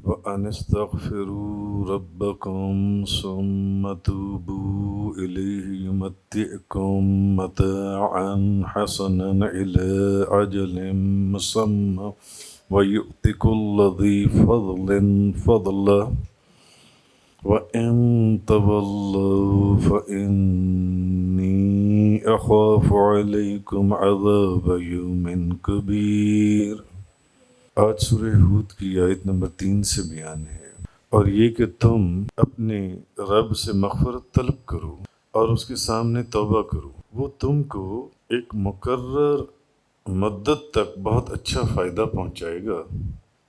وأن استغفروا ربكم ثم توبوا إليه يمتعكم متاعا حسنا إلى أجل مسمى ويؤت كل ذي فضل فضله وإن تولوا فإني أخاف عليكم عذاب يوم كبير۔ آج سورہ ہود کی آیت نمبر 3 سے بیان ہے، اور یہ کہ تم اپنے رب سے مغفرت طلب کرو اور اس کے سامنے توبہ کرو، وہ تم کو ایک مقرر مدت تک بہت اچھا فائدہ پہنچائے گا،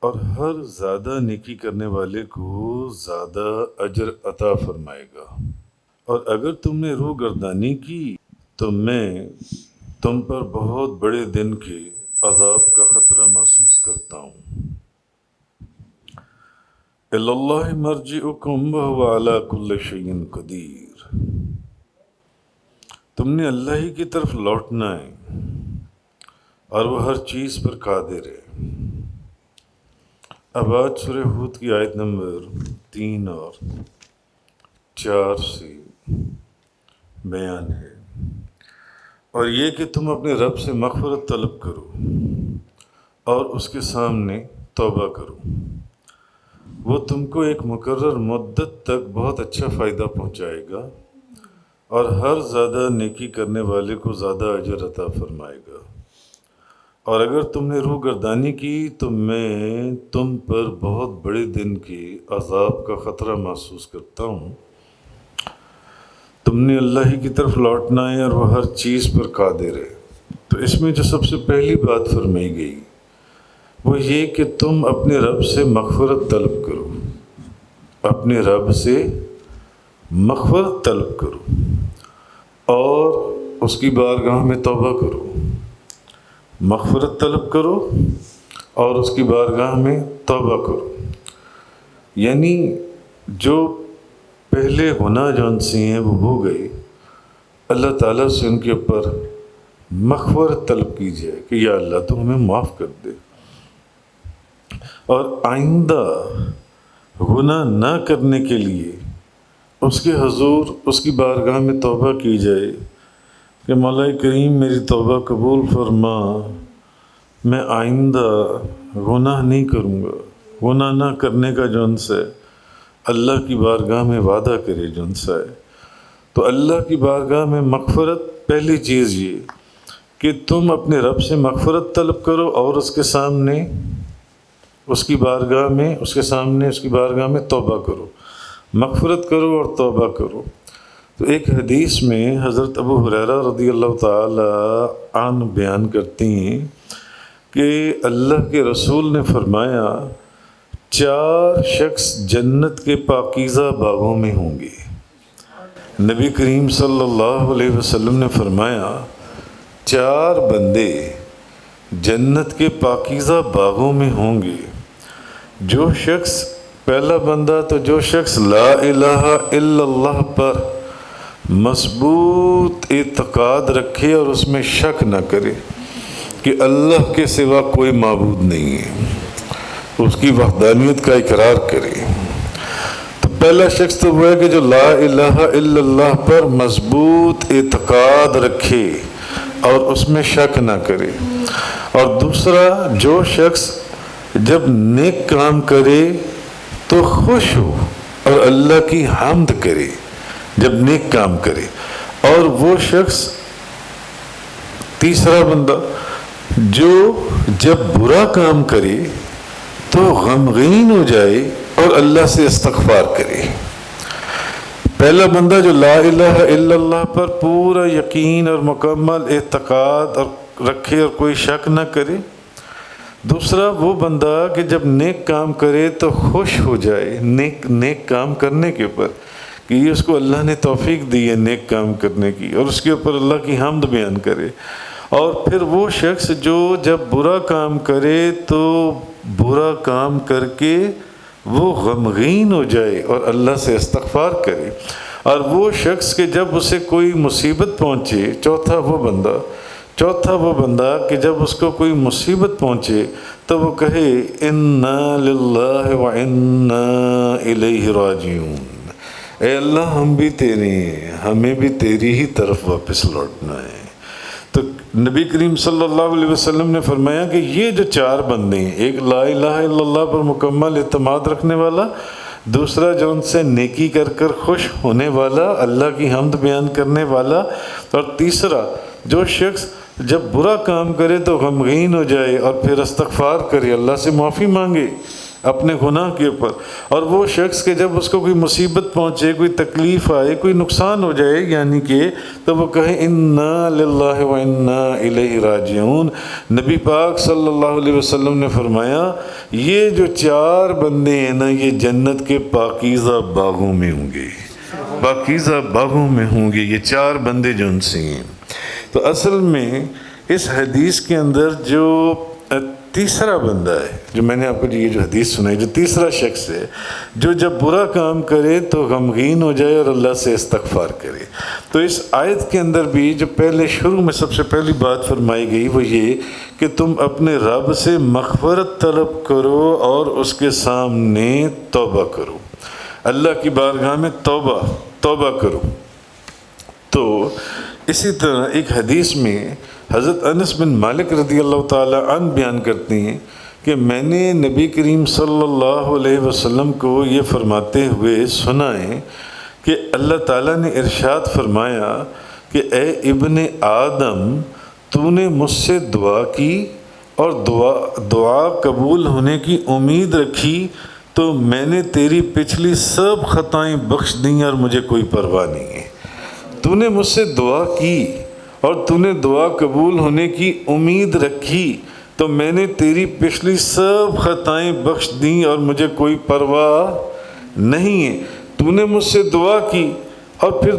اور ہر زیادہ نیکی کرنے والے کو زیادہ اجر عطا فرمائے گا۔ اور اگر تم نے روح گردانی کی تو میں تم پر بہت بڑے دن کے عذاب کا خطرہ محسوس کرتا ہوں۔ الی اللہ مرجعکم وہو علی کل شیء قدیر، تم نے اللہ ہی کی طرف لوٹنا ہے اور وہ ہر چیز پر قادر ہے۔ اب آج سورہ ہود کی آیت نمبر 3 اور 4 سے بیان ہے، اور یہ کہ تم اپنے رب سے مغفرت طلب کرو اور اس کے سامنے توبہ کرو، وہ تم کو ایک مقرر مدت تک بہت اچھا فائدہ پہنچائے گا، اور ہر زیادہ نیکی کرنے والے کو زیادہ اجر عطا فرمائے گا۔ اور اگر تم نے روح گردانی کی تو میں تم پر بہت بڑے دن کے عذاب کا خطرہ محسوس کرتا ہوں۔ تم نے اللہ ہی کی طرف لوٹنا ہے اور وہ ہر چیز پر قادر ہے۔ تو اس میں جو سب سے پہلی بات فرمائی گئی وہ یہ کہ تم اپنے رب سے مغفرت طلب کرو، اپنے رب سے مغفرت طلب کرو اور اس کی بارگاہ میں توبہ کرو۔ مغفرت طلب کرو اور اس کی بارگاہ میں توبہ کرو، یعنی جو پہلے گناہ جون سے ہیں وہ ہو گئے، اللہ تعالیٰ سے ان کے اوپر مغفرت طلب کی جائے کہ یا اللہ تو ہمیں معاف کر دے، اور آئندہ گناہ نہ کرنے کے لیے اس کے حضور اس کی بارگاہ میں توبہ کی جائے کہ مولا کریم میری توبہ قبول فرما، میں آئندہ گناہ نہیں کروں گا۔ گناہ نہ کرنے کا جو ان سے اللہ کی بارگاہ میں وعدہ کرے جو ان سے ہے، تو اللہ کی بارگاہ میں مغفرت، پہلی چیز یہ کہ تم اپنے رب سے مغفرت طلب کرو اور اس کے سامنے اس کی بارگاہ میں توبہ کرو، مغفرت کرو اور توبہ کرو۔ تو ایک حدیث میں حضرت ابو ہریرہ رضی اللہ تعالی عنہ بیان کرتی ہیں کہ اللہ کے رسول نے فرمایا 4 شخص جنت کے پاکیزہ باغوں میں ہوں گے۔ نبی کریم صلی اللہ علیہ وسلم نے فرمایا 4 بندے جنت کے پاکیزہ باغوں میں ہوں گے۔ جو شخص، پہلا بندہ تو جو شخص لا الہ الا اللہ پر مضبوط اعتقاد رکھے اور اس میں شک نہ کرے کہ اللہ کے سوا کوئی معبود نہیں ہے، اس کی وحدانیت کا اقرار کرے۔ تو پہلا شخص تو وہ ہے کہ جو لا الہ الا اللہ پر مضبوط اعتقاد رکھے اور اس میں شک نہ کرے، اور دوسرا جو شخص جب نیک کام کرے تو خوش ہو اور اللہ کی حمد کرے جب نیک کام کرے، اور وہ شخص تیسرا بندہ جو جب برا کام کرے تو غمگین ہو جائے اور اللہ سے استغفار کرے۔ پہلا بندہ جو لا الہ الا اللہ پر پورا یقین اور مکمل اعتقاد رکھے اور کوئی شک نہ کرے، دوسرا وہ بندہ کہ جب نیک کام کرے تو خوش ہو جائے نیک کام کرنے کے اوپر کہ یہ اس کو اللہ نے توفیق دی ہے نیک کام کرنے کی، اور اس کے اوپر اللہ کی حمد بیان کرے۔ اور پھر وہ شخص جو جب برا کام کرے تو برا کام کر کے وہ غمگین ہو جائے اور اللہ سے استغفار کرے۔ اور وہ شخص کہ جب اسے کوئی مصیبت پہنچے، چوتھا وہ بندہ چوتھا وہ بندہ کہ جب اس کو کوئی مصیبت پہنچے تو وہ کہے انا للہ و انا الیہ راجعون، اے اللہ ہم بھی تیرے ہیں، ہمیں بھی تیری ہی طرف واپس لوٹنا ہے۔ تو نبی کریم صلی اللہ علیہ وسلم نے فرمایا کہ یہ جو چار بندے ہیں، ایک لا الہ الا اللہ پر مکمل اعتماد رکھنے والا، دوسرا جو ان سے نیکی کر کر خوش ہونے والا، اللہ کی حمد بیان کرنے والا، اور تیسرا جو شخص جب برا کام کرے تو غمگین ہو جائے اور پھر استغفار کرے، اللہ سے معافی مانگے اپنے گناہ کے اوپر، اور وہ شخص کہ جب اس کو کوئی مصیبت پہنچے، کوئی تکلیف آئے، کوئی نقصان ہو جائے، یعنی کہ تو وہ کہے انا للہ و انا الیہ راجعون۔ نبی پاک صلی اللہ علیہ وسلم نے فرمایا یہ جو چار بندے ہیں نا، یہ جنت کے پاکیزہ باغوں میں ہوں گے، پاکیزہ باغوں میں ہوں گے، یہ چار بندے جو ان سے ہیں۔ تو اصل میں اس حدیث کے اندر جو تیسرا بندہ ہے، جو میں نے آپ کو یہ جو حدیث سنائی، جو تیسرا شخص ہے جو جب برا کام کرے تو غمگین ہو جائے اور اللہ سے استغفار کرے، تو اس آیت کے اندر بھی جو پہلے شروع میں سب سے پہلی بات فرمائی گئی وہ یہ کہ تم اپنے رب سے مغفرت طلب کرو اور اس کے سامنے توبہ کرو، اللہ کی بارگاہ میں توبہ کرو۔ تو اسی طرح ایک حدیث میں حضرت انس بن مالک رضی اللہ تعالی عنہ بیان کرتے ہیں کہ میں نے نبی کریم صلی اللہ علیہ وسلم کو یہ فرماتے ہوئے سنا ہے کہ اللہ تعالیٰ نے ارشاد فرمایا کہ اے ابن آدم، تو نے مجھ سے دعا کی اور دعا قبول ہونے کی امید رکھی تو میں نے تیری پچھلی سب خطائیں بخش دیں اور مجھے کوئی پرواہ نہیں ہے۔ تو نے مجھ سے دعا کی اور تو نے دعا قبول ہونے کی امید رکھی تو میں نے تیری پچھلی سب خطائیں بخش دیں اور مجھے کوئی پرواہ نہیں ہے۔ تو نے مجھ سے دعا کی اور پھر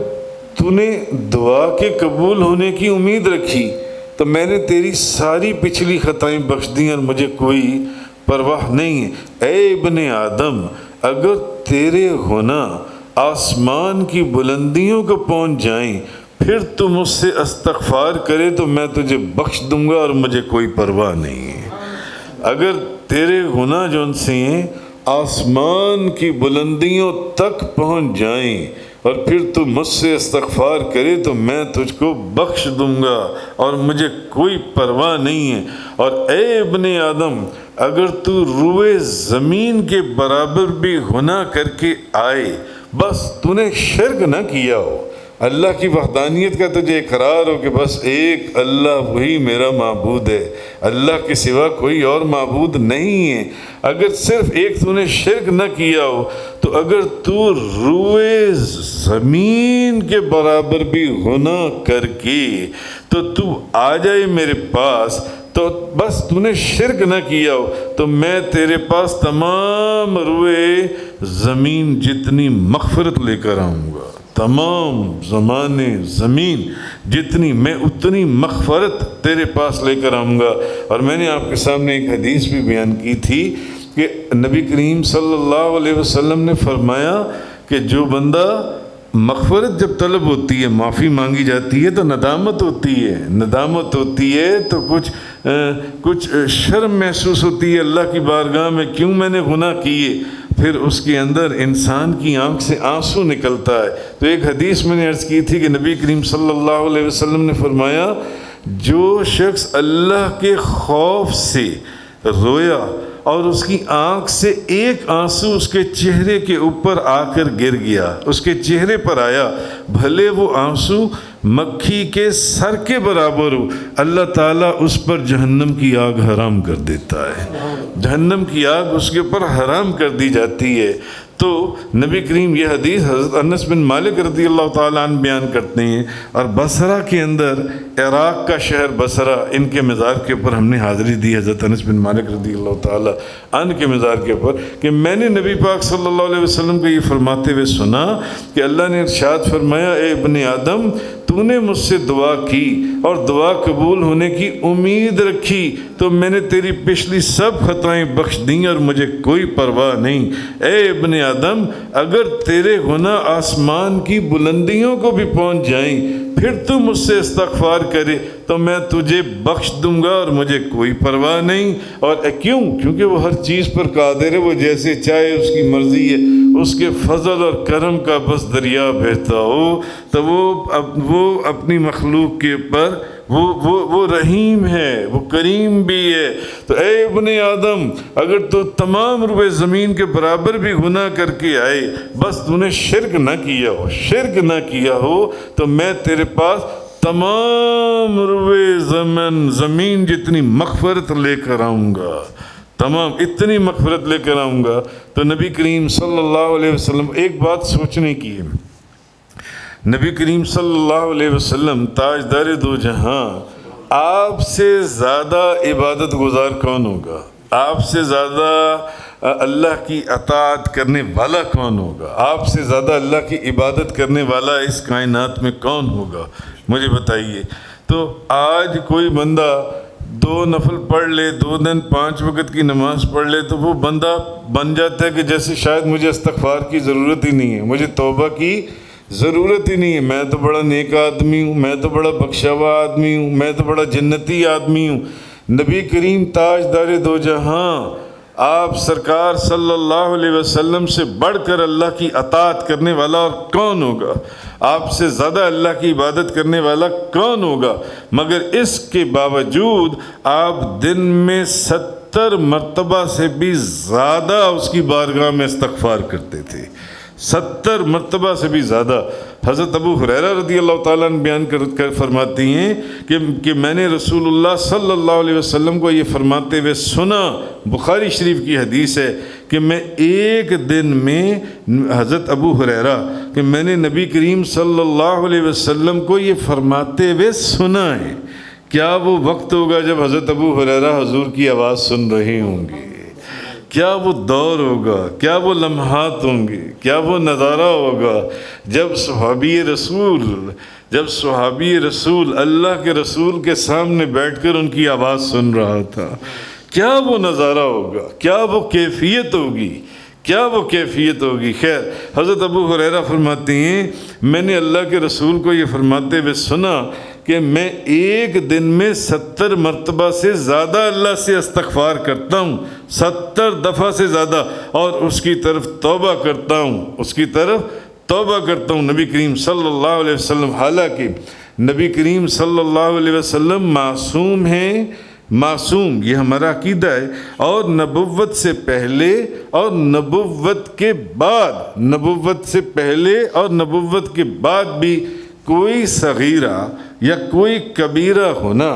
تو نے دعا کے قبول ہونے کی امید رکھی تو میں نے تیری ساری پچھلی خطائیں بخش دیں اور مجھے کوئی پرواہ نہیں ہے۔ اے ابن آدم، اگر تیرے گناہ آسمان کی بلندیوں کو پہنچ جائیں پھر تو مجھ سے استغفار کرے تو میں تجھے بخش دوں گا اور مجھے کوئی پرواہ نہیں ہے۔ اگر تیرے گناہ جو ان سے ہیں آسمان کی بلندیوں تک پہنچ جائیں اور پھر تو مجھ سے استغفار کرے تو میں تجھ کو بخش دوں گا اور مجھے کوئی پرواہ نہیں ہے۔ اور اے ابن آدم، اگر تو روئے زمین کے برابر بھی گناہ کر کے آئے، بس تو نے شرک نہ کیا ہو، اللہ کی وحدانیت کا تجھے اقرار ہو کہ بس ایک اللہ وہی میرا معبود ہے، اللہ کے سوا کوئی اور معبود نہیں ہے، اگر صرف ایک تو نے شرک نہ کیا ہو تو اگر تو روئے زمین کے برابر بھی گناہ کر کے تو آ جائے میرے پاس، تو بس تو نے شرک نہ کیا ہو تو میں تیرے پاس تمام روئے زمین جتنی مغفرت لے کر آؤں گا، تمام زمانے زمین جتنی، میں اتنی مغفرت تیرے پاس لے کر آؤں گا۔ اور میں نے آپ کے سامنے ایک حدیث بھی بیان کی تھی کہ نبی کریم صلی اللہ علیہ وسلم نے فرمایا کہ جو بندہ مغفرت جب طلب ہوتی ہے، معافی مانگی جاتی ہے تو ندامت ہوتی ہے تو کچھ شرم محسوس ہوتی ہے اللہ کی بارگاہ میں، کیوں میں نے گناہ کیے، پھر اس کے اندر انسان کی آنکھ سے آنسو نکلتا ہے۔ تو ایک حدیث میں نے عرض کی تھی کہ نبی کریم صلی اللہ علیہ وسلم نے فرمایا جو شخص اللہ کے خوف سے رویا اور اس کی آنکھ سے ایک آنسو اس کے چہرے کے اوپر آ کر گر گیا، اس کے چہرے پر آیا، بھلے وہ آنسو مکھی کے سر کے برابر ہو، اللہ تعالیٰ اس پر جہنم کی آگ حرام کر دیتا ہے، جہنم کی آگ اس کے اوپر حرام کر دی جاتی ہے۔ تو نبی کریم یہ حدیث حضرت انس بن مالک رضی اللہ تعالیٰ عنہ بیان کرتے ہیں، اور بصرہ کے اندر، عراق کا شہر بصرہ، ان کے مزار کے اوپر ہم نے حاضری دی حضرت انس بن مالک رضی اللہ تعالیٰ عنہ کے مزار کے اوپر کہ میں نے نبی پاک صلی اللہ علیہ وسلم کو یہ فرماتے ہوئے سنا کہ اللہ نے ارشاد فرمایا اے ابن آدم، تو نے مجھ سے دعا کی اور دعا قبول ہونے کی امید رکھی تو میں نے تیری پچھلی سب خطائیں بخش دیں اور مجھے کوئی پرواہ نہیں۔ اے ابن آدم، اگر تیرے گناہ آسمان کی بلندیوں کو بھی پہنچ جائیں پھر تو مجھ سے استغفار کرے تو میں تجھے بخش دوں گا اور مجھے کوئی پرواہ نہیں۔ اور کیوں؟ کیونکہ وہ ہر چیز پر قادر ہے، وہ جیسے چاہے اس کی مرضی ہے، اس کے فضل اور کرم کا بس دریا بہتا ہو تو وہ اپنی مخلوق کے اوپر وہ رحیم ہے، وہ کریم بھی ہے۔ تو اے ابن آدم، اگر تو تمام روئے زمین کے برابر بھی گناہ کر کے آئے، بس تو نے شرک نہ کیا ہو تو میں تیرے پاس تمام روئے زمین جتنی مغفرت لے کر آؤں گا، اتنی مغفرت لے کر آؤں گا۔ تو نبی کریم صلی اللہ علیہ وسلم، ایک بات سوچنے کی ہے، نبی کریم صلی اللہ علیہ وسلم تاجدار دو جہاں، آپ سے زیادہ عبادت گزار کون ہوگا؟ آپ سے زیادہ اللہ کی اطاعت کرنے والا کون ہوگا؟ آپ سے زیادہ اللہ کی عبادت کرنے والا اس کائنات میں کون ہوگا؟ مجھے بتائیے۔ تو آج کوئی بندہ 2 نفل پڑھ لے، 2 دن 5 وقت کی نماز پڑھ لے تو وہ بندہ بن جاتا ہے کہ جیسے شاید مجھے استغفار کی ضرورت ہی نہیں ہے، مجھے توبہ کی ضرورت ہی نہیں ہے، میں تو بڑا نیک آدمی ہوں، میں تو بڑا بخشا ہوا آدمی ہوں، میں تو بڑا جنتی آدمی ہوں۔ نبی کریم تاجدار دو جہاں، آپ سرکار صلی اللہ علیہ وسلم سے بڑھ کر اللہ کی اطاعت کرنے والا اور کون ہوگا؟ آپ سے زیادہ اللہ کی عبادت کرنے والا کون ہوگا؟ مگر اس کے باوجود آپ دن میں 70 مرتبہ سے بھی زیادہ اس کی بارگاہ میں استغفار کرتے تھے، 70 مرتبہ سے بھی زیادہ۔ حضرت ابو ہریرہ رضی اللہ تعالیٰ عنہ بیان کر فرماتی ہیں کہ میں نے رسول اللہ صلی اللہ علیہ وسلم کو یہ فرماتے ہوئے سنا، بخاری شریف کی حدیث ہے کہ میں ایک دن میں، حضرت ابو ہریرہ، کہ میں نے نبی کریم صلی اللہ علیہ وسلم کو یہ فرماتے ہوئے سنا ہے۔ کیا وہ وقت ہوگا جب حضرت ابو ہریرہ حضور کی آواز سن رہے ہوں گے؟ کیا وہ دور ہوگا؟ کیا وہ لمحات ہوں گے؟ کیا وہ نظارہ ہوگا جب صحابی رسول اللہ کے رسول کے سامنے بیٹھ کر ان کی آواز سن رہا تھا؟ کیا وہ نظارہ ہوگا؟ کیا وہ کیفیت ہوگی؟ خیر، حضرت ابو ہریرہ فرماتے ہیں میں نے اللہ کے رسول کو یہ فرماتے ہوئے سنا کہ میں ایک دن میں 70 مرتبہ سے زیادہ اللہ سے استغفار کرتا ہوں، 70 دفعہ سے زیادہ، اور اس کی طرف توبہ کرتا ہوں۔ نبی کریم صلی اللہ علیہ وسلم، حالانکہ نبی کریم صلی اللہ علیہ وسلم معصوم ہیں، معصوم یہ ہمارا عقیدہ ہے، اور نبوت سے پہلے اور نبوت کے بعد، نبوت سے پہلے اور نبوت کے بعد بھی کوئی صغیرہ یا کوئی کبیرہ ہونا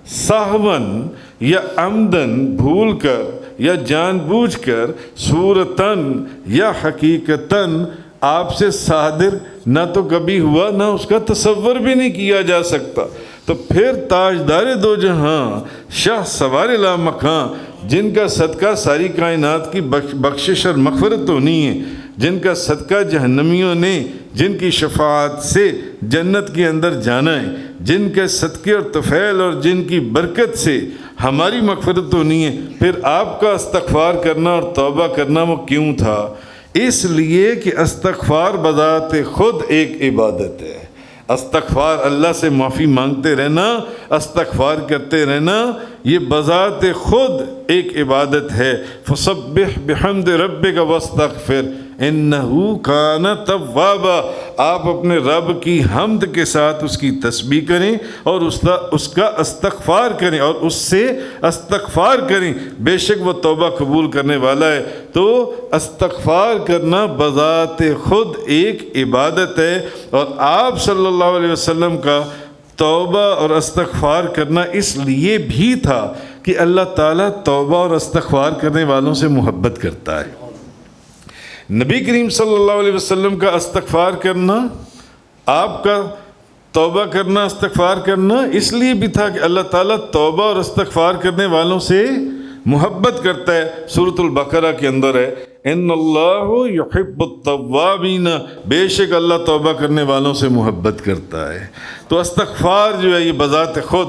سہون یا عمدن، بھول کر یا جان بوجھ کر، صورتاً یا حقیقتاً آپ سے صادر نہ تو کبھی ہوا، نہ اس کا تصور بھی نہیں کیا جا سکتا۔ تو پھر تاجدار دو جہاں، شاہ سوار لا مکان، جن کا صدقہ ساری کائنات کی بخشش اور مغفرت ہونی ہے، جن کا صدقہ جہنمیوں نے جن کی شفاعت سے جنت کے اندر جانا ہے، جن کے صدقے اور طفیل اور جن کی برکت سے ہماری مغفرت ہونی ہے، پھر آپ کا استغفار کرنا اور توبہ کرنا وہ کیوں تھا؟ اس لیے کہ استغفار بذات خود ایک عبادت ہے۔ استغفار، اللہ سے معافی مانگتے رہنا، استغفار کرتے رہنا، یہ بذات خود ایک عبادت ہے۔ فسبح بحمد ربک واستغفر انہ کان توابا، آپ اپنے رب کی حمد کے ساتھ اس کی تسبیح کریں اور اس کا استغفار کریں اور اس سے استغفار کریں، بے شک وہ توبہ قبول کرنے والا ہے۔ تو استغفار کرنا بذات خود ایک عبادت ہے، اور آپ صلی اللہ علیہ وسلم کا توبہ اور استغفار کرنا اس لیے بھی تھا کہ اللہ تعالیٰ توبہ اور استغفار کرنے والوں سے محبت کرتا ہے۔ نبی کریم صلی اللہ علیہ وسلم کا استغفار کرنا، آپ کا توبہ کرنا، استغفار کرنا اس لیے بھی تھا کہ اللہ تعالیٰ توبہ اور استغفار کرنے والوں سے محبت کرتا ہے۔ سورۃ البقرہ کے اندر ہے ان اللہ یحب التوابین، بے شک اللہ توبہ کرنے والوں سے محبت کرتا ہے۔ تو استغفار جو ہے یہ بذات خود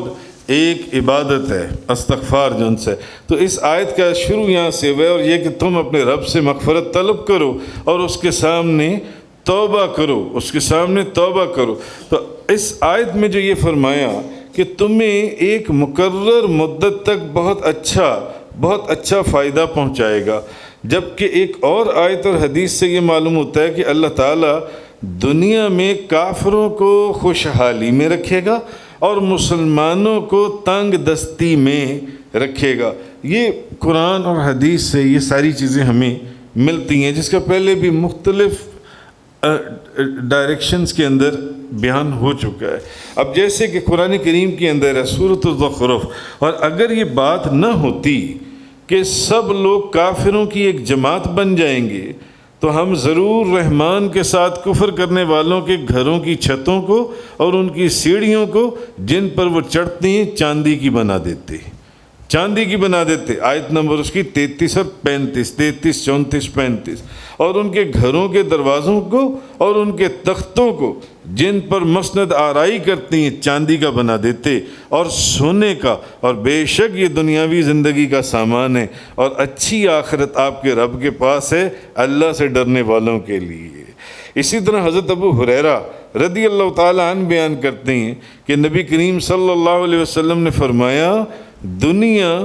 ایک عبادت ہے، استغفار جن سے۔ تو اس آیت کا شروع یہاں سے ہوا ہے، اور یہ کہ تم اپنے رب سے مغفرت طلب کرو اور اس کے سامنے توبہ کرو، اس کے سامنے توبہ کرو۔ تو اس آیت میں جو یہ فرمایا کہ تمہیں ایک مقرر مدت تک بہت اچھا فائدہ پہنچائے گا، جبکہ ایک اور آیت اور حدیث سے یہ معلوم ہوتا ہے کہ اللہ تعالیٰ دنیا میں کافروں کو خوشحالی میں رکھے گا اور مسلمانوں کو تنگ دستی میں رکھے گا۔ یہ قرآن اور حدیث سے یہ ساری چیزیں ہمیں ملتی ہیں، جس کا پہلے بھی مختلف ڈائریکشنز کے اندر بیان ہو چکا ہے۔ اب جیسے کہ قرآن کریم کے اندر ہے سورۃ الزخرف، اور اگر یہ بات نہ ہوتی کہ سب لوگ کافروں کی ایک جماعت بن جائیں گے تو ہم ضرور رحمان کے ساتھ کفر کرنے والوں کے گھروں کی چھتوں کو اور ان کی سیڑھیوں کو جن پر وہ چڑھتے ہیں چاندی کی بنا دیتے۔ آیت نمبر اس کی 33 اور 35، 33، 34، 35۔ اور ان کے گھروں کے دروازوں کو اور ان کے تختوں کو جن پر مسند آرائی کرتی ہیں چاندی کا بنا دیتے اور سونے کا، اور بے شک یہ دنیاوی زندگی کا سامان ہے اور اچھی آخرت آپ کے رب کے پاس ہے اللہ سے ڈرنے والوں کے لیے۔ اسی طرح حضرت ابو ہریرہ رضی اللہ تعالیٰ عنہ بیان کرتے ہیں کہ نبی کریم صلی اللہ علیہ وسلم نے فرمایا دنیا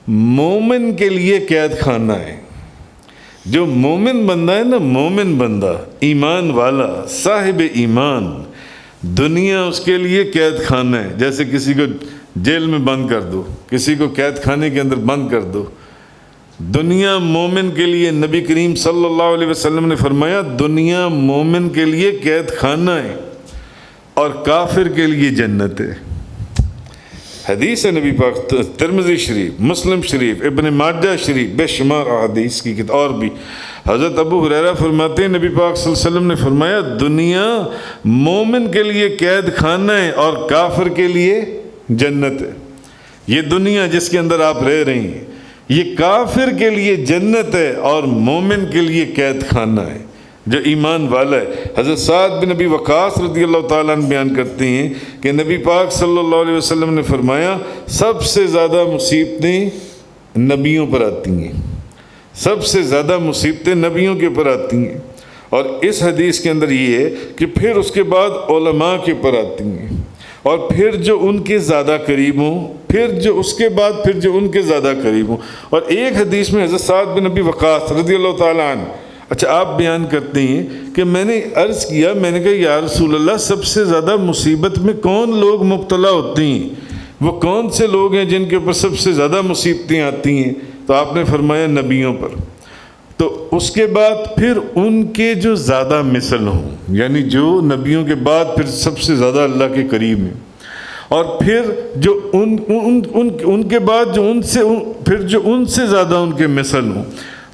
مومن کے لیے قید خانہ ہے۔ جو مومن بندہ ہے نا، مومن بندہ، ایمان والا، صاحب ایمان، دنیا اس کے لیے قید خانہ ہے۔ جیسے کسی کو جیل میں بند کر دو، کسی کو قید خانے کے اندر بند کر دو، دنیا مومن کے لیے نبی کریم صلی اللہ علیہ وسلم نے فرمایا دنیا مومن کے لیے قید خانہ ہے اور کافر کے لیے جنت ہے۔ حدیث ہے نبی پاک، ترمذی شریف، مسلم شریف، ابن ماجہ شریف، بے شمار حدیث کی کتاب۔ اور بھی حضرت ابو ہریرہ فرماتے ہیں نبی پاک صلی اللہ علیہ وسلم نے فرمایا دنیا مومن کے لیے قید خانہ ہے اور کافر کے لیے جنت ہے۔ یہ دنیا جس کے اندر آپ رہ رہی ہیں یہ کافر کے لیے جنت ہے اور مومن کے لیے قید خانہ ہے جو ایمان والا ہے۔ حضرت سعد بن ابی وقاص رضی اللہ تعالیٰ عنہ بیان کرتے ہیں کہ نبی پاک صلی اللہ علیہ وسلم نے فرمایا سب سے زیادہ مصیبتیں نبیوں پر آتی ہیں، سب سے زیادہ مصیبتیں نبیوں کے پر آتی ہیں۔ اور اس حدیث کے اندر یہ ہے کہ پھر اس کے بعد علماء کے پر آتی ہیں، اور پھر جو ان کے زیادہ قریب ہوں، پھر جو اس کے بعد پھر جو ان کے زیادہ قریب ہوں۔ اور ایک حدیث میں حضرت سعد بن ابی وقاص رضی اللہ تعالیٰ عنہ آپ بیان کرتے ہیں کہ میں نے عرض کیا، میں نے کہا یا رسول اللہ سب سے زیادہ مصیبت میں کون لوگ مبتلا ہوتے ہیں، وہ کون سے لوگ ہیں جن کے اوپر سب سے زیادہ مصیبتیں آتی ہیں؟ تو آپ نے فرمایا نبیوں پر۔ تو اس کے بعد پھر ان کے جو زیادہ مثل ہوں، یعنی جو نبیوں کے بعد پھر سب سے زیادہ اللہ کے قریب ہیں، اور پھر جو ان کے بعد جو ان سے زیادہ ان کے مثل ہوں۔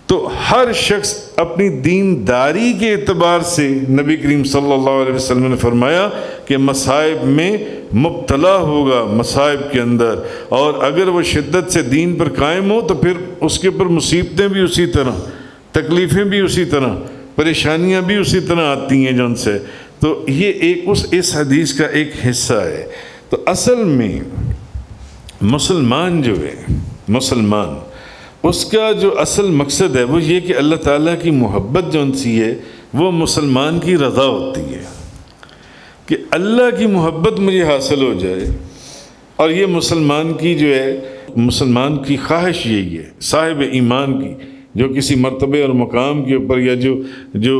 تو ہر شخص اپنی دینداری کے اعتبار سے نبی کریم صلی اللہ علیہ وسلم نے فرمایا کہ مصائب میں مبتلا ہوگا، مصائب کے اندر، اور اگر وہ شدت سے دین پر قائم ہو تو پھر اس کے اوپر مصیبتیں بھی اسی طرح، تکلیفیں بھی اسی طرح، پریشانیاں بھی اسی طرح آتی ہیں جو ان سے۔ تو یہ اس حدیث کا ایک حصہ ہے۔ تو اصل میں مسلمان جو ہے، مسلمان اس کا جو اصل مقصد ہے وہ یہ کہ اللہ تعالیٰ کی محبت جو ان سی ہے وہ مسلمان کی رضا ہوتی ہے، کہ اللہ کی محبت مجھے حاصل ہو جائے۔ اور یہ مسلمان کی جو ہے، مسلمان کی خواہش یہی ہے، صاحب ایمان کی، جو کسی مرتبے اور مقام کے اوپر یا جو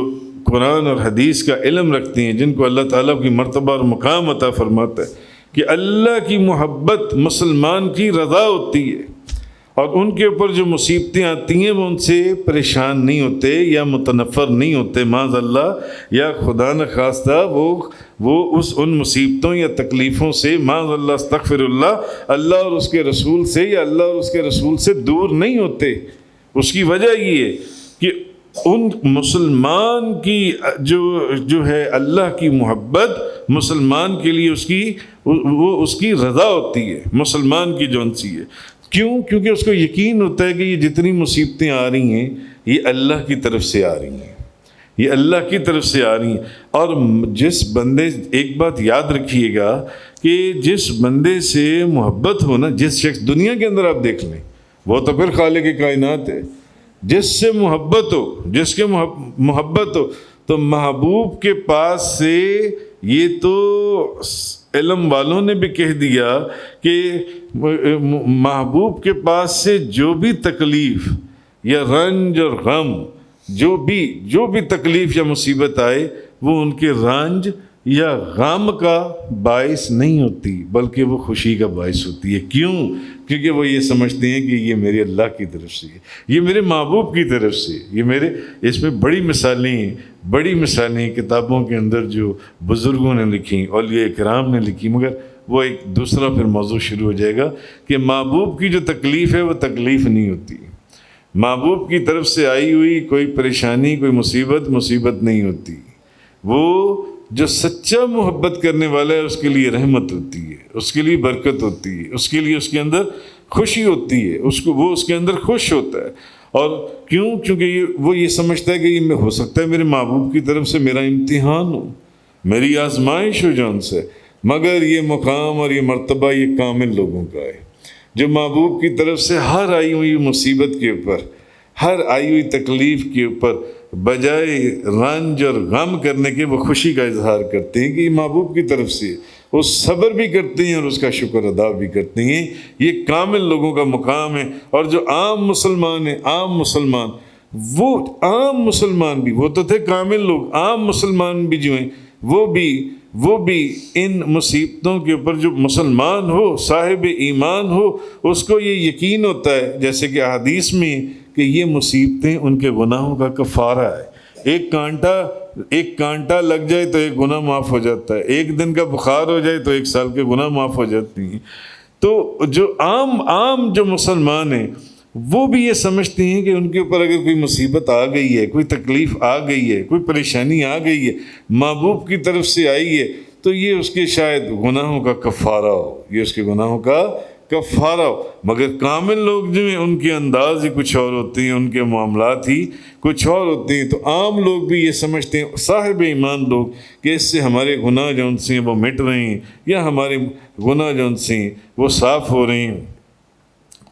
قرآن اور حدیث کا علم رکھتے ہیں، جن کو اللہ تعالیٰ کی مرتبہ اور مقام عطا فرماتا ہے، کہ اللہ کی محبت مسلمان کی رضا ہوتی ہے، اور ان کے اوپر جو مصیبتیں آتی ہیں وہ ان سے پریشان نہیں ہوتے یا متنفر نہیں ہوتے، معاذ اللہ، یا خدا نخواستہ وہ ان مصیبتوں یا تکلیفوں سے، معاذ اللہ استغفر اللہ اور اس کے رسول سے یا اللہ اور اس کے رسول سے دور نہیں ہوتے۔ اس کی وجہ یہ ہے کہ ان مسلمان کی جو ہے اللہ کی محبت مسلمان کے لیے اس کی رضا ہوتی ہے، مسلمان کی جون سی ہے۔ کیونکہ اس کو یقین ہوتا ہے کہ یہ جتنی مصیبتیں آ رہی ہیں یہ اللہ کی طرف سے آ رہی ہیں، یہ اللہ کی طرف سے آ رہی ہیں۔ اور جس بندے، ایک بات یاد رکھیے گا کہ جس بندے سے محبت ہو نا، جس شخص، دنیا کے اندر آپ دیکھ لیں، وہ تو پھر خالق کائنات ہے، جس سے محبت ہو، جس کے محبت ہو، تو محبوب کے پاس سے، یہ تو علم والوں نے بھی کہہ دیا کہ محبوب کے پاس سے جو بھی تکلیف یا رنج اور غم، جو بھی تکلیف یا مصیبت آئے، وہ ان کے رنج یا غم کا باعث نہیں ہوتی، بلکہ وہ خوشی کا باعث ہوتی ہے۔ کیوں؟ کیونکہ وہ یہ سمجھتے ہیں کہ یہ میرے اللہ کی طرف سے ہے، یہ میرے محبوب کی طرف سے، یہ میرے، اس میں بڑی مثالیں کتابوں کے اندر جو بزرگوں نے لکھی، اولیاء کرام نے لکھی، مگر وہ ایک دوسرا پھر موضوع شروع ہو جائے گا کہ محبوب کی جو تکلیف ہے وہ تکلیف نہیں ہوتی، محبوب کی طرف سے آئی ہوئی کوئی پریشانی، کوئی مصیبت نہیں ہوتی، وہ جو سچا محبت کرنے والا ہے اس کے لیے رحمت ہوتی ہے، اس کے لیے برکت ہوتی ہے، اس کے لیے اس کے اندر خوشی ہوتی ہے، وہ اس کے اندر خوش ہوتا ہے۔ اور کیوں؟ کیونکہ وہ یہ سمجھتا ہے کہ یہ ہو سکتا ہے میرے محبوب کی طرف سے میرا امتحان ہو، میری آزمائش ہو جان سے، مگر یہ مقام اور یہ مرتبہ یہ کامل لوگوں کا ہے، جو محبوب کی طرف سے ہر آئی ہوئی مصیبت کے اوپر، ہر آئی ہوئی تکلیف کے اوپر بجائے رنج اور غم کرنے کے وہ خوشی کا اظہار کرتے ہیں کہ یہ محبوب کی طرف سے، وہ صبر بھی کرتے ہیں اور اس کا شکر ادا بھی کرتے ہیں۔ یہ کامل لوگوں کا مقام ہے۔ اور جو عام مسلمان ہیں، عام مسلمان بھی، وہ تو تھے کامل لوگ، عام مسلمان بھی جو ہیں وہ بھی ان مصیبتوں کے اوپر، جو مسلمان ہو، صاحب ایمان ہو، اس کو یہ یقین ہوتا ہے، جیسے کہ احادیث میں، کہ یہ مصیبتیں ان کے گناہوں کا کفارہ ہے۔ ایک کانٹا لگ جائے تو ایک گناہ معاف ہو جاتا ہے، ایک دن کا بخار ہو جائے تو 1 سال کے گناہ معاف ہو جاتی ہیں۔ تو جو عام جو مسلمان ہیں وہ بھی یہ سمجھتے ہیں کہ ان کے اوپر اگر کوئی مصیبت آ گئی ہے، کوئی تکلیف آ گئی ہے، کوئی پریشانی آ گئی ہے، محبوب کی طرف سے آئی ہے، تو یہ اس کے شاید گناہوں کا کفارہ ہو، یہ اس کے گناہوں کا کفارہ ہو۔ مگر کامل لوگ جو ہیں ان کے انداز ہی کچھ اور ہوتے ہیں، ان کے معاملات ہی کچھ اور ہوتے ہیں۔ تو عام لوگ بھی یہ سمجھتے ہیں، صاحب ایمان لوگ، کہ اس سے ہمارے گناہ جو ان سے وہ مٹ رہے ہیں، یا ہمارے گناہ جو ان سے وہ صاف ہو رہے ہیں۔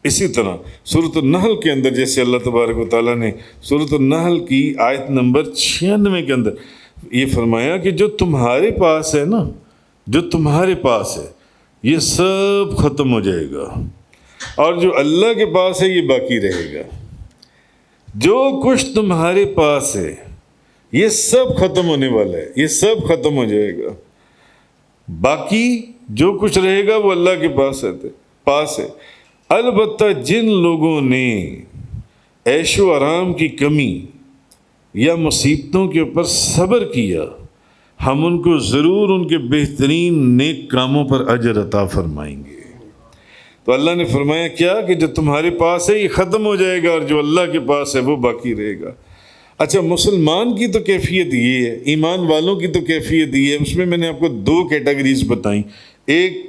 اسی طرح سورۃ النحل کے اندر، جیسے اللہ تبارک و تعالیٰ نے سورۃ النحل کی آیت نمبر 96 کے اندر یہ فرمایا کہ جو تمہارے پاس ہے نا، جو تمہارے پاس ہے یہ سب ختم ہو جائے گا، اور جو اللہ کے پاس ہے یہ باقی رہے گا۔ جو کچھ تمہارے پاس ہے یہ سب ختم ہونے والا ہے، یہ سب ختم ہو جائے گا، باقی جو کچھ رہے گا وہ اللہ کے پاس ہے۔ البتہ جن لوگوں نے عیش و آرام کی کمی یا مصیبتوں کے اوپر صبر کیا، ہم ان کو ضرور ان کے بہترین نیک کاموں پر اجر عطا فرمائیں گے۔ تو اللہ نے فرمایا کیا کہ جو تمہارے پاس ہے یہ ختم ہو جائے گا، اور جو اللہ کے پاس ہے وہ باقی رہے گا۔ اچھا، مسلمان کی تو کیفیت یہ ہے، ایمان والوں کی تو کیفیت یہ ہے، اس میں نے آپ کو 2 کیٹیگریز بتائیں، ایک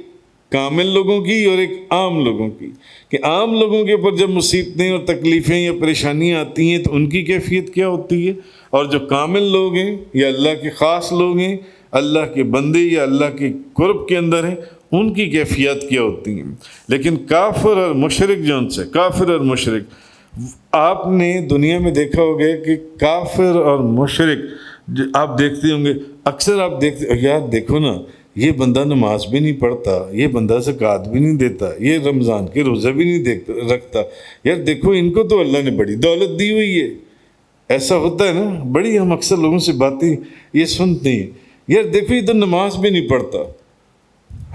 کامل لوگوں کی اور ایک عام لوگوں کی، کہ عام لوگوں کے اوپر جب مصیبتیں اور تکلیفیں یا پریشانیاں آتی ہیں تو ان کی کیفیت کیا ہوتی ہے، اور جو کامل لوگ ہیں یا اللہ کے خاص لوگ ہیں، اللہ کے بندے یا اللہ کے قرب کے اندر ہیں، ان کی کیفیت کیا ہوتی ہیں۔ لیکن کافر اور مشرک، آپ نے دنیا میں دیکھا ہوگا کہ کافر اور مشرک آپ دیکھتے ہوں گے، اکثر آپ دیکھتے، یار دیکھو نا، یہ بندہ نماز بھی نہیں پڑھتا، یہ بندہ زکوٰۃ بھی نہیں دیتا، یہ رمضان کے روزہ بھی نہیں رکھتا، یار دیکھو ان کو تو اللہ نے بڑی دولت دی ہوئی ہے۔ ایسا ہوتا ہے نا، بڑی ہم اکثر لوگوں سے باتیں یہ سنتے ہیں، یار دیکھو یہ تو نماز بھی نہیں پڑھتا،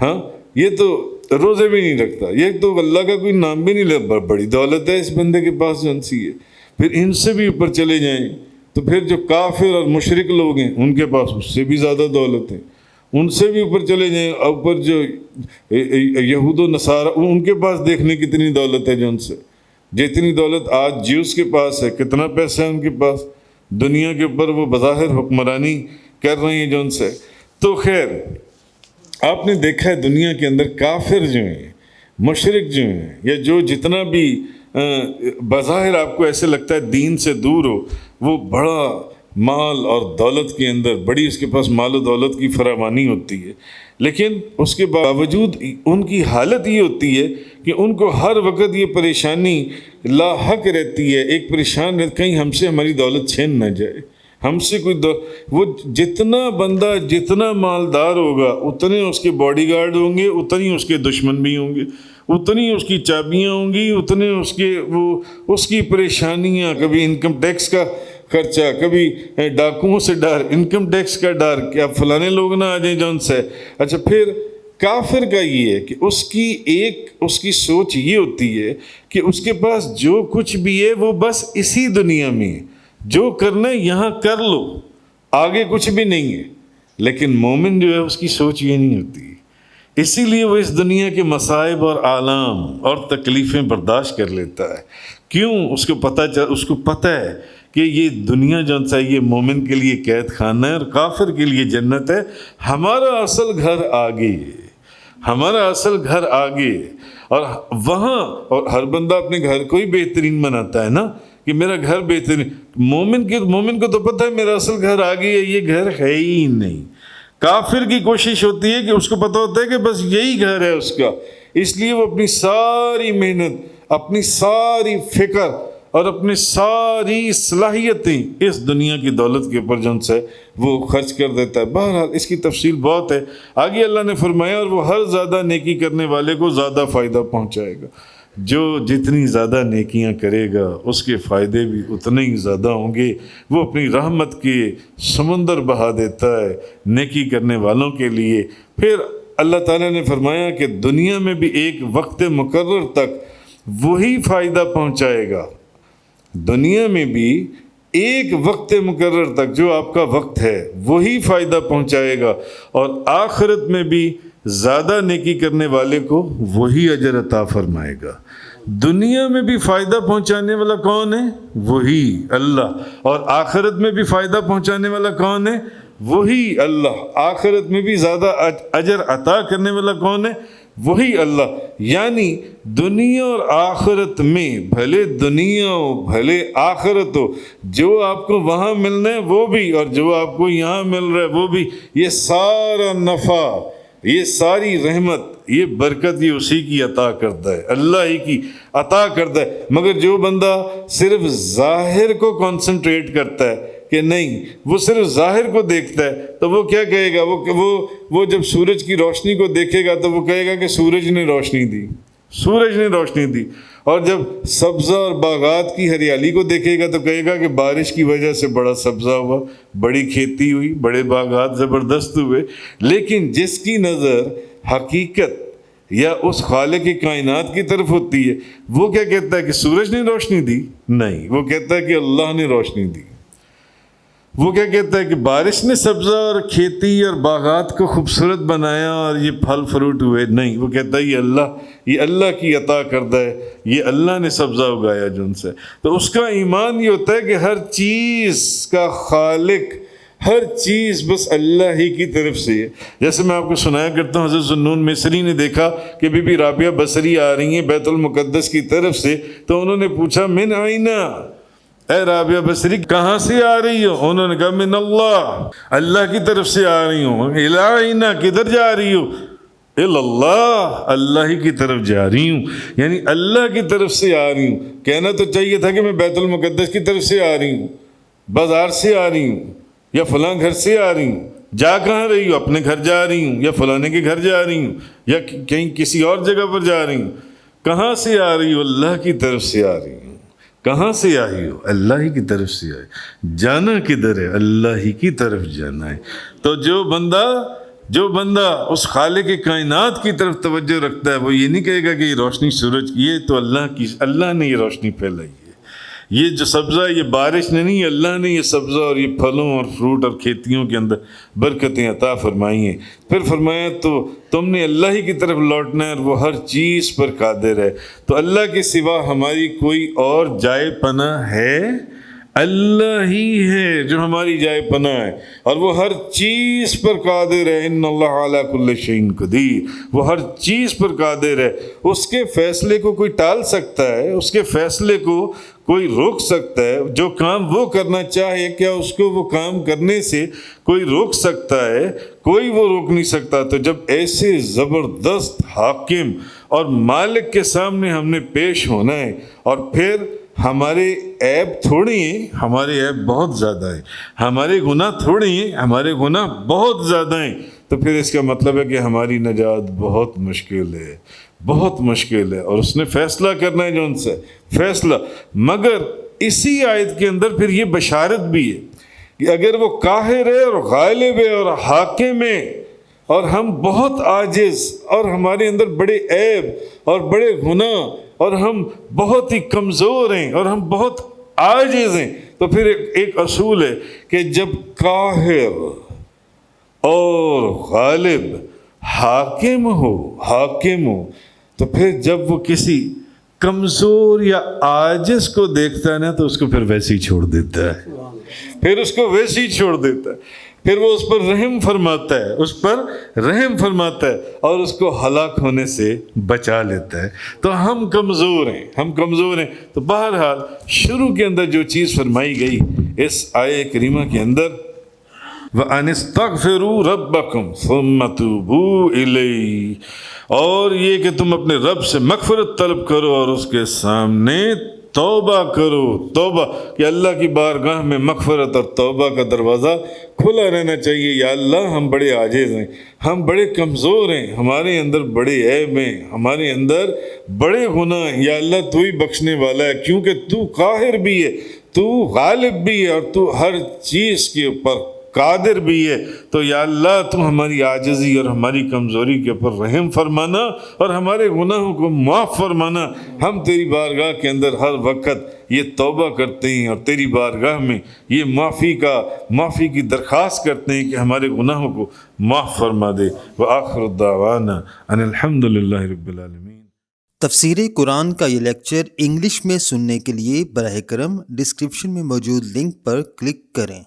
ہاں یہ تو روزے بھی نہیں رکھتا، یہ تو اللہ کا کوئی نام بھی نہیں لیتا، بڑی دولت ہے اس بندے کے پاس جو سی ہے۔ پھر ان سے بھی اوپر چلے جائیں تو پھر جو کافر اور مشرک لوگ ہیں ان کے پاس اس سے بھی زیادہ دولت ہے، ان سے بھی اوپر چلے جائیں، اوپر جو یہود و نصارہ ان کے پاس دیکھنے کتنی دولت ہے، جو ان سے جتنی دولت آج جیوز کے پاس ہے، کتنا پیسہ ہے ان کے پاس، دنیا کے اوپر وہ بظاہر حکمرانی کر رہے ہیں جو ان سے۔ تو خیر آپ نے دیکھا ہے دنیا کے اندر کافر جو ہیں، مشرک جو ہیں، یا جو جتنا بھی بظاہر آپ کو ایسے لگتا ہے دین سے دور ہو، وہ بڑا مال اور دولت کے اندر بڑی اس کے پاس مال و دولت کی فراوانی ہوتی ہے، لیکن اس کے باوجود ان کی حالت یہ ہوتی ہے کہ ان کو ہر وقت یہ پریشانی لاحق رہتی ہے، ایک پریشان رہتا، کہیں ہم سے ہماری دولت چھین نہ جائے، ہم سے کوئی وہ جتنا بندہ جتنا مالدار ہوگا اتنے اس کے باڈی گارڈ ہوں گے، اتنی اس کے دشمن بھی ہوں گے، اتنی اس کی چابیاں ہوں گی، اتنے اس کی پریشانیاں، کبھی انکم ٹیکس کا خرچہ، کبھی ڈاکوؤں سے ڈر، انکم ٹیکس کا ڈر، کیا فلانے لوگ نہ آ جائیں جون سے۔ اچھا، پھر کافر کا یہ ہے کہ اس کی سوچ یہ ہوتی ہے کہ اس کے پاس جو کچھ بھی ہے وہ بس اسی دنیا میں ہے، جو کرنا ہے یہاں کر لو، آگے کچھ بھی نہیں ہے۔ لیکن مومن جو ہے اس کی سوچ یہ نہیں ہوتی، اسی لیے وہ اس دنیا کے مصائب اور آلام اور تکلیفیں برداشت کر لیتا ہے۔ کیوں؟ اس کو پتہ ہے کہ یہ دنیا جو سا یہ مومن کے لیے قید خانہ ہے اور کافر کے لیے جنت ہے۔ ہمارا اصل گھر آگے ہے، ہمارا اصل گھر آگے ہے، اور وہاں، اور ہر بندہ اپنے گھر کو ہی بہترین بناتا ہے نا، کہ میرا گھر بہترین۔ مومن کو تو پتہ ہے میرا اصل گھر آگے ہے، یہ گھر ہے ہی نہیں۔ کافر کی کوشش ہوتی ہے کہ اس کو پتہ ہوتا ہے کہ بس یہی گھر ہے اس کا، اس لیے وہ اپنی ساری محنت، اپنی ساری فکر اور اپنی ساری صلاحیتیں اس دنیا کی دولت کے اوپر جن سے وہ خرچ کر دیتا ہے۔ بہرحال اس کی تفصیل بہت ہے، آگے اللہ نے فرمایا اور وہ ہر زیادہ نیکی کرنے والے کو زیادہ فائدہ پہنچائے گا۔ جو جتنی زیادہ نیکیاں کرے گا اس کے فائدے بھی اتنے ہی زیادہ ہوں گے۔ وہ اپنی رحمت کے سمندر بہا دیتا ہے نیکی کرنے والوں کے لیے۔ پھر اللہ تعالیٰ نے فرمایا کہ دنیا میں بھی ایک وقت مقرر تک وہی فائدہ پہنچائے گا، دنیا میں بھی ایک وقت مقرر تک جو آپ کا وقت ہے وہی فائدہ پہنچائے گا، اور آخرت میں بھی زیادہ نیکی کرنے والے کو وہی اجر عطا فرمائے گا۔ دنیا میں بھی فائدہ پہنچانے والا کون ہے؟ وہی اللہ، اور آخرت میں بھی فائدہ پہنچانے والا کون ہے؟ وہی اللہ۔ آخرت میں بھی زیادہ اجر عطا کرنے والا کون ہے؟ وہی اللہ۔ یعنی دنیا اور آخرت میں، بھلے دنیا ہو بھلے آخرت ہو، جو آپ کو وہاں ملنا ہے وہ بھی، اور جو آپ کو یہاں مل رہا ہے وہ بھی، یہ سارا نفع، یہ ساری رحمت، یہ برکت یہ اسی کی عطا کرتا ہے، اللہ ہی کی عطا کرتا ہے۔ مگر جو بندہ صرف ظاہر کو کنسنٹریٹ کرتا ہے کہ نہیں، وہ صرف ظاہر کو دیکھتا ہے، تو وہ کیا کہے گا؟ وہ جب سورج کی روشنی کو دیکھے گا تو وہ کہے گا کہ سورج نے روشنی دی، سورج نے روشنی دی۔ اور جب سبزہ اور باغات کی ہریالی کو دیکھے گا تو کہے گا کہ بارش کی وجہ سے بڑا سبزہ ہوا، بڑی کھیتی ہوئی، بڑے باغات زبردست ہوئے۔ لیکن جس کی نظر حقیقت یا اس خالق کی کائنات کی طرف ہوتی ہے، وہ کیا کہتا ہے کہ سورج نے روشنی دی؟ نہیں، وہ کہتا ہے کہ اللہ نے روشنی دی۔ وہ کیا کہتا ہے کہ بارش نے سبزہ اور کھیتی اور باغات کو خوبصورت بنایا اور یہ پھل فروٹ ہوئے؟ نہیں، وہ کہتا ہے یہ اللہ کی عطا کردہ ہے، یہ اللہ نے سبزہ اگایا جن سے۔ تو اس کا ایمان یہ ہوتا ہے کہ ہر چیز کا خالق، ہر چیز بس اللہ ہی کی طرف سے ہے۔ جیسے میں آپ کو سنایا کرتا ہوں، حضرت ذوالنون مصری نے دیکھا کہ بی بی رابعہ بصری آ رہی ہیں بیت المقدس کی طرف سے، تو انہوں نے پوچھا من آئینہ، اے رابعہ بصری کہاں سے آ رہی ہو؟ انہوں نے کہا من اللہ، اللہ کی طرف سے آ رہی ہوں۔ الائینہ، کدھر جا رہی ہو؟ اللہ، اللہ ہی کی طرف جا رہی ہوں، یعنی اللہ کی طرف سے آ رہی ہوں۔ کہنا تو چاہیے تھا کہ میں بیت المقدس کی طرف سے آ رہی ہوں، بازار سے آ رہی ہوں، یا فلاں گھر سے آ رہی ہوں۔ جا کہاں رہی ہوں؟ اپنے گھر جا رہی ہوں، یا فلانے کے گھر جا رہی ہوں، یا کہیں کسی اور جگہ پر جا رہی ہوں۔ کہاں سے آ رہی ہوں؟ اللہ کی طرف سے آ رہی ہوں۔ کہاں سے آئی ہو؟ اللہ ہی کی طرف سے آئی۔ جانا کدھر ہے؟ اللہ ہی کی طرف جانا ہے۔ تو جو بندہ اس خالق کائنات کی طرف توجہ رکھتا ہے، وہ یہ نہیں کہے گا کہ یہ روشنی سورج کی ہے تو اللہ نے یہ روشنی پھیلائی ہے، یہ جو سبزہ، یہ بارش نے نہیں، اللہ نے یہ سبزہ اور یہ پھلوں اور فروٹ اور کھیتیوں کے اندر برکتیں عطا فرمائی ہیں۔ پھر فرمایا تو تم نے اللہ ہی کی طرف لوٹنا ہے اور وہ ہر چیز پر قادر ہے۔ تو اللہ کے سوا ہماری کوئی اور جائے پناہ ہے؟ اللہ ہی ہے جو ہماری جائے پناہ ہے، اور وہ ہر چیز پر قادر ہے۔ ان اللہ علی کل شیء قدیر، وہ ہر چیز پر قادر ہے۔ اس کے فیصلے کو کوئی ٹال سکتا ہے؟ اس کے فیصلے کو کوئی روک سکتا ہے؟ جو کام وہ کرنا چاہے کیا اس کو وہ کام کرنے سے کوئی روک سکتا ہے؟ کوئی وہ روک نہیں سکتا۔ تو جب ایسے زبردست حاکم اور مالک کے سامنے ہم نے پیش ہونا ہے، اور پھر ہمارے عیب تھوڑی ہیں، ہمارے عیب بہت زیادہ ہیں، ہمارے گناہ تھوڑے ہیں، ہمارے گناہ بہت زیادہ ہیں، تو پھر اس کا مطلب ہے کہ ہماری نجات بہت مشکل ہے، بہت مشکل ہے، اور اس نے فیصلہ کرنا ہے جو ان سے فیصلہ۔ مگر اسی آیت کے اندر پھر یہ بشارت بھی ہے کہ اگر وہ قاہر ہے اور غالب ہے اور حاکم ہے، اور ہم بہت عاجز اور ہمارے اندر بڑے عیب اور بڑے گناہ اور ہم بہت ہی کمزور ہیں اور ہم بہت عاجز ہیں، تو پھر ایک اصول ہے کہ جب قاہر اور غالب حاکم ہو تو پھر جب وہ کسی کمزور یا عاجز کو دیکھتا ہے نا تو اس کو پھر ویسے ہی چھوڑ دیتا ہے، پھر اس کو ویسے ہی چھوڑ دیتا ہے، پھر وہ اس پر رحم فرماتا ہے، اس پر رحم فرماتا ہے اور اس کو ہلاک ہونے سے بچا لیتا ہے۔ تو ہم کمزور ہیں، تو بہرحال شروع کے اندر جو چیز فرمائی گئی اس آیہ کریمہ کے اندر، وَأَنِ اسْتَغْفِرُوا رَبَّكُمْ ثُمَّ تُوبُوا إِلَيْهِ، اور یہ کہ تم اپنے رب سے مغفرت طلب کرو اور اس کے سامنے توبہ کرو، توبہ کہ اللہ کی بارگاہ میں مغفرت اور توبہ کا دروازہ کھلا رہنا چاہیے۔ یا اللہ ہم بڑے عاجز ہیں، ہم بڑے کمزور ہیں، ہمارے اندر بڑے عیب ہیں، ہمارے اندر بڑے گناہ ہیں، یا اللہ تو ہی بخشنے والا ہے، کیونکہ تو قاہر بھی ہے، تو غالب بھی ہے، اور تو ہر چیز کے اوپر قادر بھی ہے۔ تو یا اللہ تم ہماری عاجزی اور ہماری کمزوری کے اوپر رحم فرمانا اور ہمارے گناہوں کو معاف فرمانا۔ ہم تیری بارگاہ کے اندر ہر وقت یہ توبہ کرتے ہیں اور تیری بارگاہ میں یہ معافی کی درخواست کرتے ہیں کہ ہمارے گناہوں کو معاف فرما دے۔ وآخر الدعوانا ان الحمد للہ رب العالمین۔ تفسیر قرآن کا یہ لیکچر انگلش میں سننے کے لیے براہ کرم ڈسکرپشن میں موجود لنک پر کلک کریں۔